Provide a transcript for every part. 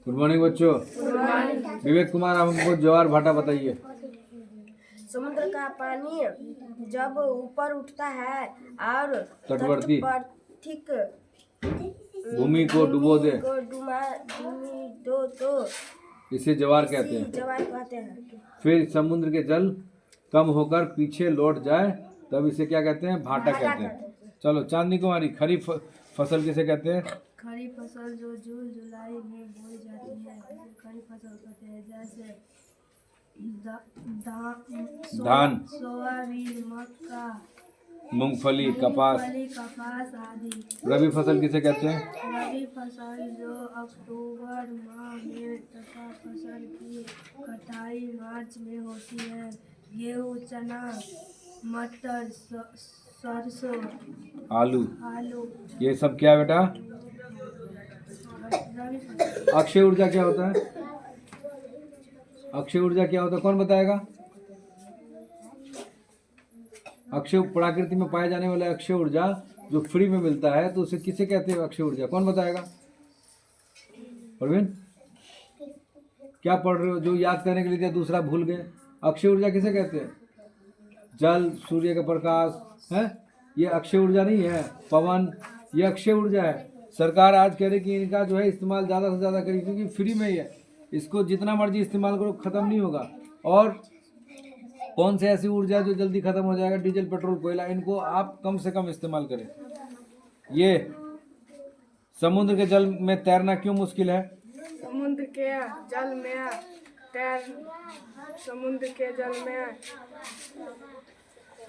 Good morning बच्चों। विवेक कुमार, आप हमको ज्वार भाटा बताइए। समुद्र का पानी जब ऊपर उठता है और तटवर्ती ठीक भूमि को डुबो दे दो तो इसे ज्वार कहते हैं। फिर समुद्र के जल कम होकर पीछे लौट जाए तब इसे क्या कहते हैं? भाटा कहते हैं। चलो चांदनी कुमारी, खरीफ फसल किसे कहते हैं? खरीफ फसल जो जून जुलाई में बोई जाती है खरीफ फसल कहते हैं। जैसे धान, सोयाबीन, मक्का, मूंगफली, कपास आदि। रबी फसल किसे कहते हैं? रबी फसल जो अक्टूबर माह में तथा फसल की कटाई मार्च में होती है। गेहूँ, चना, मटर, सरसों, आलू, आलू ये सब क्या बेटा? अक्षय ऊर्जा क्या होता है? अक्षय ऊर्जा क्या होता है, कौन बताएगा? अक्षय प्रकृति में पाए जाने वाला अक्षय ऊर्जा जो फ्री में मिलता है तो उसे किसे कहते हैं? अक्षय ऊर्जा कौन बताएगा? प्रवीण, क्या पढ़ रहे हो? जो याद करने के लिए दिया दूसरा भूल गए। अक्षय ऊर्जा किसे कहते हैं? जल, सूर्य का प्रकाश है, ये अक्षय ऊर्जा नहीं है। पवन, ये अक्षय ऊर्जा है। सरकार आज कह रही कि इनका जो है इस्तेमाल ज़्यादा से ज़्यादा करिए क्योंकि फ्री में ही है, इसको जितना मर्जी इस्तेमाल करो ख़त्म नहीं होगा। और कौन से ऐसी ऊर्जा जो जल्दी ख़त्म हो जाएगा? डीजल, पेट्रोल, कोयला, इनको आप कम से कम इस्तेमाल करें। ये समुद्र के जल में तैरना क्यों मुश्किल है? समुद्र के जल में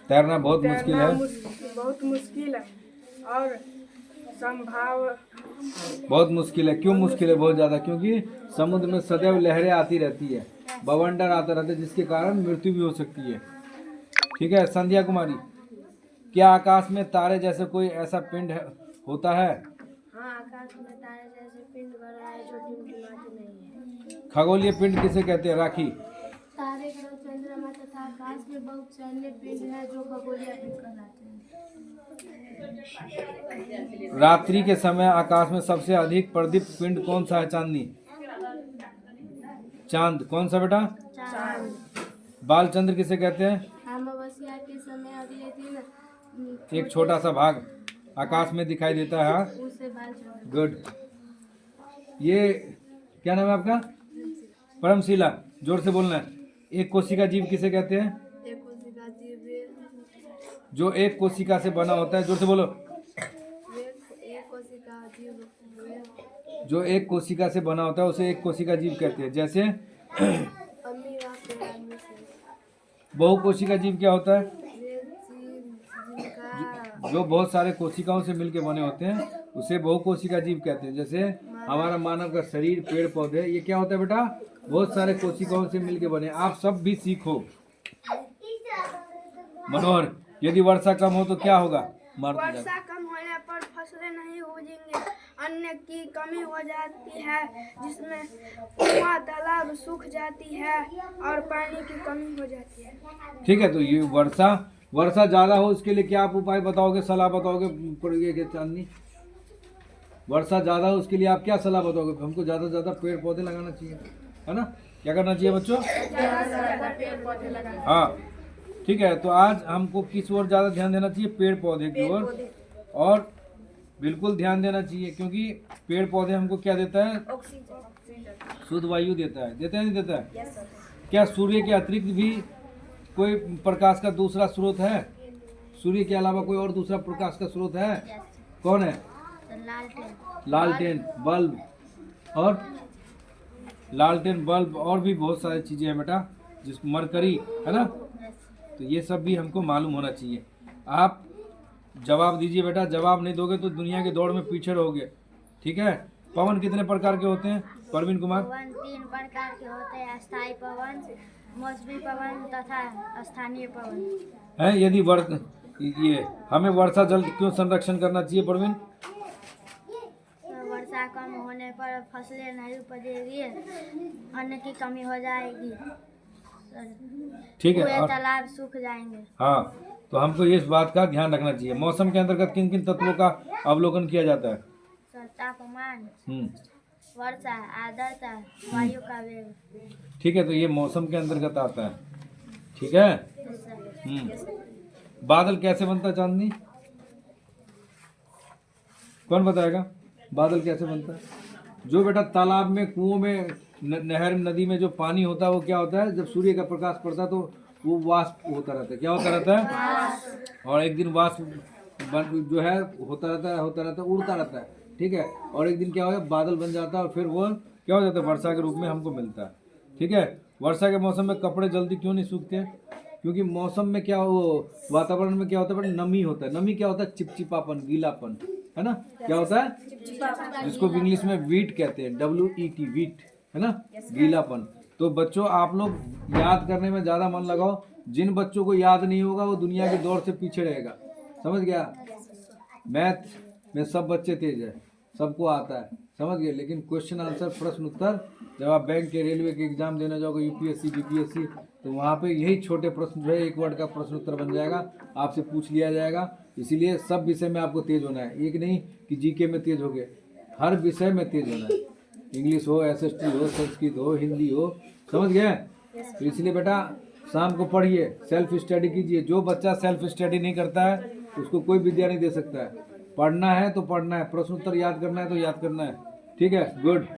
तैरना बहुत मुश्किल है। बहुत मुश्किल है और संभाव बहुत मुश्किल है। क्यों मुश्किल है? बहुत ज़्यादा, क्योंकि समुद्र में सदैव लहरें आती रहती है, बवंडर आता रहता है जिसके कारण मृत्यु भी हो सकती है। ठीक है। संध्या कुमारी, क्या आकाश में तारे जैसे कोई ऐसा पिंड होता है? हाँ, आकाश में तारे जैसे पिंड बना है जो टिमटिमाते नहीं है। खगोलीय पिंड किसे कहते हैं? राखी, तारे, ग्रह, चंद्रमा तथा आकाश में बहुत सारे पिंड हैं जो खगोलीय पिंड कहलाते हैं। रात्रि के समय आकाश में सबसे अधिक प्रदीप्त पिंड कौन सा है? चांदनी, चांद। कौन सा बेटा? चांद। बालचंद्र किसे कहते हैं? अमावस्या के समय अगले दिन एक छोटा सा भाग आकाश में दिखाई देता है। उसे बालचंद्र। गुड। ये क्या नाम है आपका? परमशिला, जोर से बोलना है। एक कोशिका जीव किसे कहते हैं? एक कोशिका जीव जो एक कोशिका से बना होता है। जोर से बोलो। एक कोशिका जीव जो एक कोशिका से बना होता है उसे एक कोशिका जीव कहते हैं। जैसे अमीबा, बहु कोशिका जीव क्या होता है? जिनका जो बहुत सारे कोशिकाओं से मिलकर बने होते हैं उसे बहु कोशिका जीव कहते हैं। जैसे हमारा मानव का शरीर, पेड़ पौधे, ये क्या होता है बेटा? बहुत सारे कोशिकाओं से मिलकर बने। आप सब भी सीखो। मनोहर, यदि वर्षा कम हो तो क्या होगा? वर्षा कम होने पर फसलें नहीं उगेंगी, अन्न की कमी हो जाती है जिसमें कुआं, तालाब सूख जाती है और पानी की कमी हो जाती है। ठीक है। तो ये वर्षा ज़्यादा हो इसके लिए क्या आप उपाय बताओगे, सलाह बताओगे? चांदनी, वर्षा ज़्यादा हो उसके लिए आप क्या सलाह बताओगे? हमको ज़्यादा से ज़्यादा पेड़ पौधे लगाना चाहिए, है ना? क्या करना चाहिए बच्चों? हाँ, ठीक है। तो आज हमको किस ओर ज़्यादा ध्यान देना चाहिए? पेड़ पौधे की ओर। और बिल्कुल ध्यान देना चाहिए क्योंकि पेड़ पौधे हमको क्या देता है? शुद्ध वायु देता है। देता है नहीं देता है? क्या सूर्य के अतिरिक्त भी कोई प्रकाश का दूसरा स्रोत है? सूर्य के अलावा कोई और दूसरा प्रकाश का स्रोत है? कौन है? लालटेन, बल्ब। और लालटेन, बल्ब और भी बहुत सारी चीज़ें हैं बेटा, जिस मरकरी, है ना? तो ये सब भी हमको मालूम होना चाहिए। आप जवाब दीजिए बेटा, जवाब नहीं दोगे तो दुनिया की दौड़ में पीछे रहोगे। ठीक है। पवन कितने प्रकार के होते हैं? परवीन कुमार, पवन 3 प्रकार के होते हैं, स्थायी पवन, मौसमी पवन तथा स्थानीय पवन है। यदि ये हमें वर्षा जल क्यों संरक्षण करना चाहिए परवीन? वर्षा कम होने पर फसलें नहीं उपजेगी, अन्न की कमी हो जाएगी, ठीक है। कुएं, और तालाब सूख जाएंगे। हाँ, तो हमको इस बात का ध्यान रखना चाहिए। मौसम के अंतर्गत किन किन तत्वों का अवलोकन किया जाता है? तापमान, वर्षा, आर्द्रता, वायु का वेग। ठीक है, तो ये मौसम के अंतर्गत आता है। ठीक है। Yes sir. बादल कैसे बनता है चांदनी? कौन बताएगा बादल कैसे बनता है? जो बेटा तालाब में, कुओं में, नहर, नदी में जो पानी होता है वो क्या होता है, जब सूर्य का प्रकाश पड़ता है तो वो वाष्प होता रहता है। क्या होता रहता है? और एक दिन वाष्प जो है होता रहता है, उड़ता रहता है। ठीक है। और एक दिन क्या होगा, बादल बन जाता है और फिर वो क्या हो जाता है, वर्षा के रूप में हमको मिलता है। ठीक है। वर्षा के मौसम में कपड़े जल्दी क्यों नहीं सूखते? क्योंकि मौसम में क्या हो, वातावरण में क्या होता है, नमी होता है। नमी क्या होता है? चिपचिपापन, गीलापन, है ना? क्या होता है? जिसको इंग्लिश में वीट कहते हैं, WET, वीट, है ना? गीलापन। तो बच्चों आप लोग याद करने में ज़्यादा मन लगाओ। जिन बच्चों को याद नहीं होगा वो दुनिया की दौड़ से पीछे रहेगा। समझ गया? मैथ में सब बच्चे तेज है, सबको आता है, समझ गए। लेकिन क्वेश्चन आंसर, प्रश्न उत्तर, जब आप बैंक के, रेलवे के एग्जाम देने जाओगे, UPSC BPSC, तो वहाँ पे यही छोटे प्रश्न जो है, एक वर्ड का प्रश्न उत्तर बन जाएगा, आपसे पूछ लिया जाएगा। इसीलिए सब विषय में आपको तेज होना है। एक नहीं कि GK में तेज हो गए, हर विषय में तेज होना है। इंग्लिश हो, SST हो, संस्कृत हो, हिंदी हो, समझ गए? तो इसलिए बेटा शाम को पढ़िए, सेल्फ स्टडी कीजिए। जो बच्चा सेल्फ स्टडी नहीं करता है उसको कोई विद्या नहीं दे सकता है। पढ़ना है तो पढ़ना है, प्रश्न उत्तर याद करना है तो याद करना है। ठीक है, गुड।